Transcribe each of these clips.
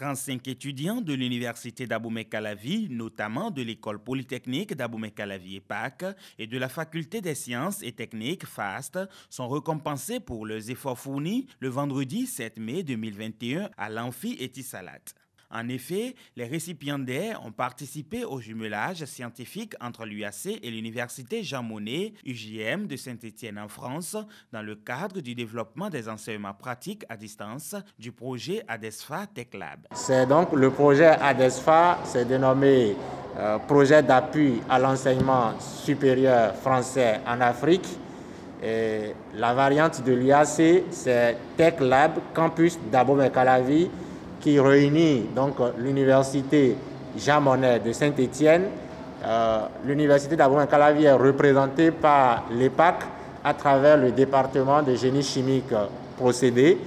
35 étudiants de l'université d'Abomey-Calavi, notamment de l'école polytechnique d'Abomey-Calavi EPAC et de la faculté des sciences et techniques FAST, sont récompensés pour leurs efforts fournis le vendredi 7 mai 2021 à l'Amphi Etisalat. En effet, les récipiendaires ont participé au jumelage scientifique entre l'UAC et l'université Jean Monnet, UJM de Saint-Étienne en France, dans le cadre du développement des enseignements pratiques à distance du projet ADESFA Tech Lab. C'est donc le projet ADESFA, c'est dénommé projet d'appui à l'enseignement supérieur français en Afrique. Et la variante de l'UAC, c'est Tech Lab Campus d'Abomey-Calavi, qui réunit donc l'université Jean Monnet de Saint-Étienne. L'université d'Abomey-Calavi est représentée par l'EPAC à travers le département de génie chimique procédé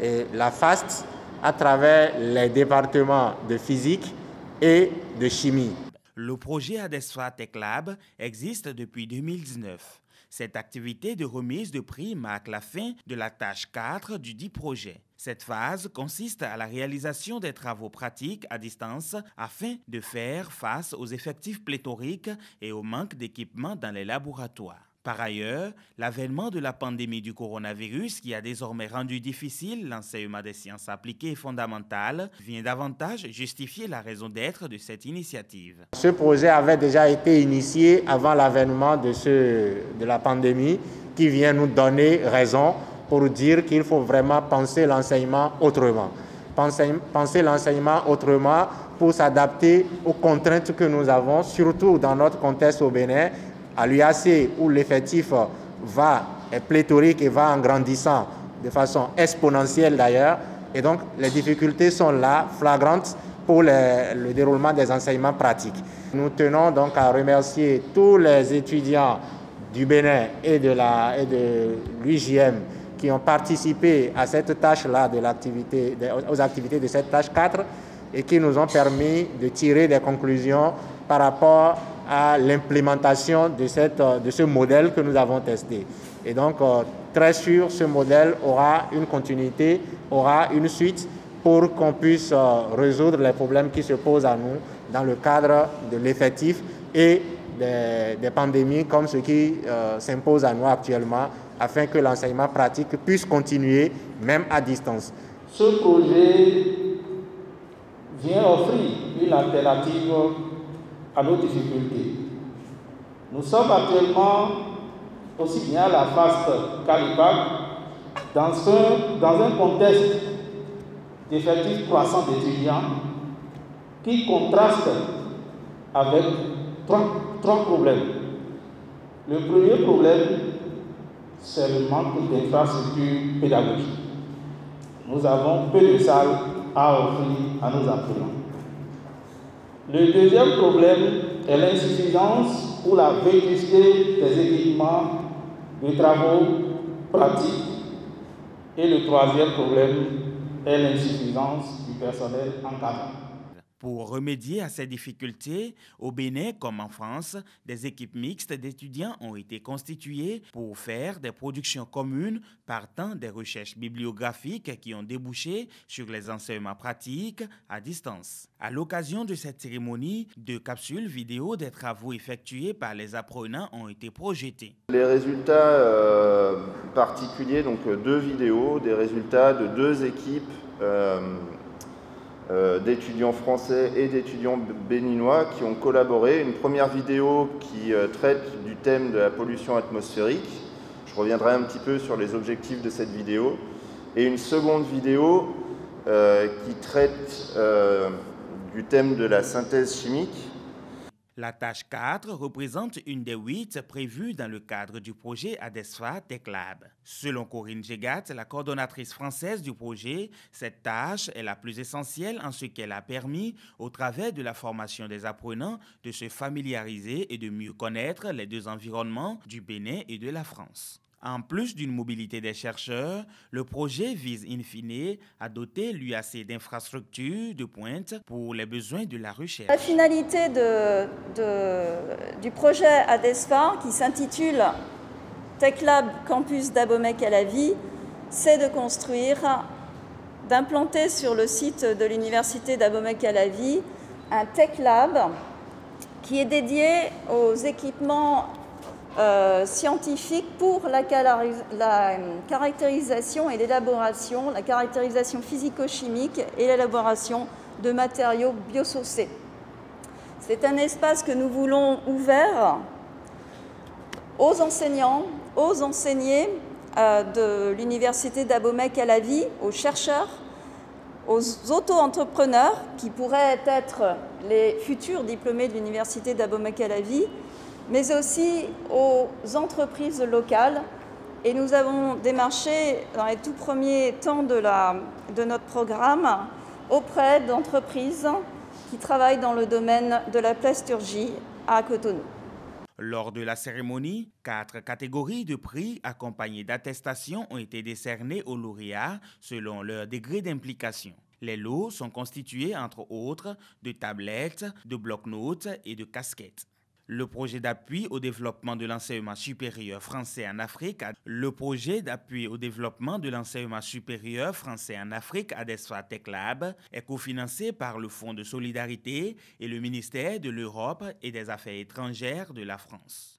et la FAST à travers les départements de physique et de chimie. Le projet ADESFA Tech Lab existe depuis 2019. Cette activité de remise de prix marque la fin de la tâche 4 du dit projet. Cette phase consiste à la réalisation des travaux pratiques à distance afin de faire face aux effectifs pléthoriques et au manque d'équipement dans les laboratoires. Par ailleurs, l'avènement de la pandémie du coronavirus, qui a désormais rendu difficile l'enseignement des sciences appliquées et fondamentales, vient davantage justifier la raison d'être de cette initiative. Ce projet avait déjà été initié avant l'avènement de la pandémie, qui vient nous donner raison pour dire qu'il faut vraiment penser l'enseignement autrement. Penser l'enseignement autrement pour s'adapter aux contraintes que nous avons, surtout dans notre contexte au Bénin, à l'UAC où l'effectif est pléthorique et va en grandissant de façon exponentielle d'ailleurs. Et donc les difficultés sont là, flagrantes pour le déroulement des enseignements pratiques. Nous tenons donc à remercier tous les étudiants du Bénin et de l'UJM qui ont participé à cette tâche-là, aux activités de cette tâche 4 et qui nous ont permis de tirer des conclusions par rapport à l'implémentation de ce modèle que nous avons testé. Et donc, très sûr, ce modèle aura une continuité, aura une suite pour qu'on puisse résoudre les problèmes qui se posent à nous dans le cadre de l'effectif et des pandémies comme ce qui s'impose à nous actuellement, afin que l'enseignement pratique puisse continuer même à distance. Ce projet vient offrir une alternative à nos difficultés. Nous sommes actuellement aussi bien à la FAST qu'à l'EPAC dans un contexte d'effectifs croissants d'étudiants qui contraste avec trois problèmes. Le premier problème, c'est le manque d'infrastructures pédagogiques. Nous avons peu de salles à offrir à nos apprenants. Le deuxième problème est l'insuffisance ou la vétusté des équipements de travaux pratiques. Et le troisième problème est l'insuffisance du personnel encadrant. Pour remédier à ces difficultés, au Bénin comme en France, des équipes mixtes d'étudiants ont été constituées pour faire des productions communes partant des recherches bibliographiques qui ont débouché sur les enseignements pratiques à distance. À l'occasion de cette cérémonie, 2 capsules vidéo des travaux effectués par les apprenants ont été projetées. Les résultats particuliers, donc 2 vidéos, des résultats de 2 équipes d'étudiants français et d'étudiants béninois qui ont collaboré. Une première vidéo qui traite du thème de la pollution atmosphérique. Je reviendrai un petit peu sur les objectifs de cette vidéo. Et une seconde vidéo qui traite du thème de la synthèse chimique. La tâche 4 représente une des 8 prévues dans le cadre du projet ADESFA Tech Lab. Selon Corinne Gégat, la coordonnatrice française du projet, cette tâche est la plus essentielle en ce qu'elle a permis, au travers de la formation des apprenants, de se familiariser et de mieux connaître les 2 environnements du Bénin et de la France. En plus d'une mobilité des chercheurs, le projet vise in fine à doter l'UAC d'infrastructures de pointe pour les besoins de la recherche. La finalité du projet ADESFA, qui s'intitule Tech Lab Campus d'Abomey-Calavi, c'est de construire d'implanter sur le site de l'université d'Abomey-Calavi un Tech Lab qui est dédié aux équipements scientifiques pour la caractérisation et l'élaboration, la caractérisation physico-chimique et l'élaboration de matériaux biosourcés. C'est un espace que nous voulons ouvert aux enseignants, aux enseignés de l'université d'Abomey-Calavi, aux chercheurs, aux auto-entrepreneurs qui pourraient être les futurs diplômés de l'université d'Abomey-Calavi, mais aussi aux entreprises locales. Et nous avons démarché dans les tout premiers temps de notre programme auprès d'entreprises qui travaillent dans le domaine de la plasturgie à Cotonou. Lors de la cérémonie, 4 catégories de prix accompagnées d'attestations ont été décernées aux lauréats selon leur degré d'implication. Les lots sont constitués, entre autres, de tablettes, de bloc-notes et de casquettes. Le projet d'appui au développement de l'enseignement supérieur français en Afrique, ADESFA Tech Lab, est cofinancé par le Fonds de solidarité et le ministère de l'Europe et des Affaires étrangères de la France.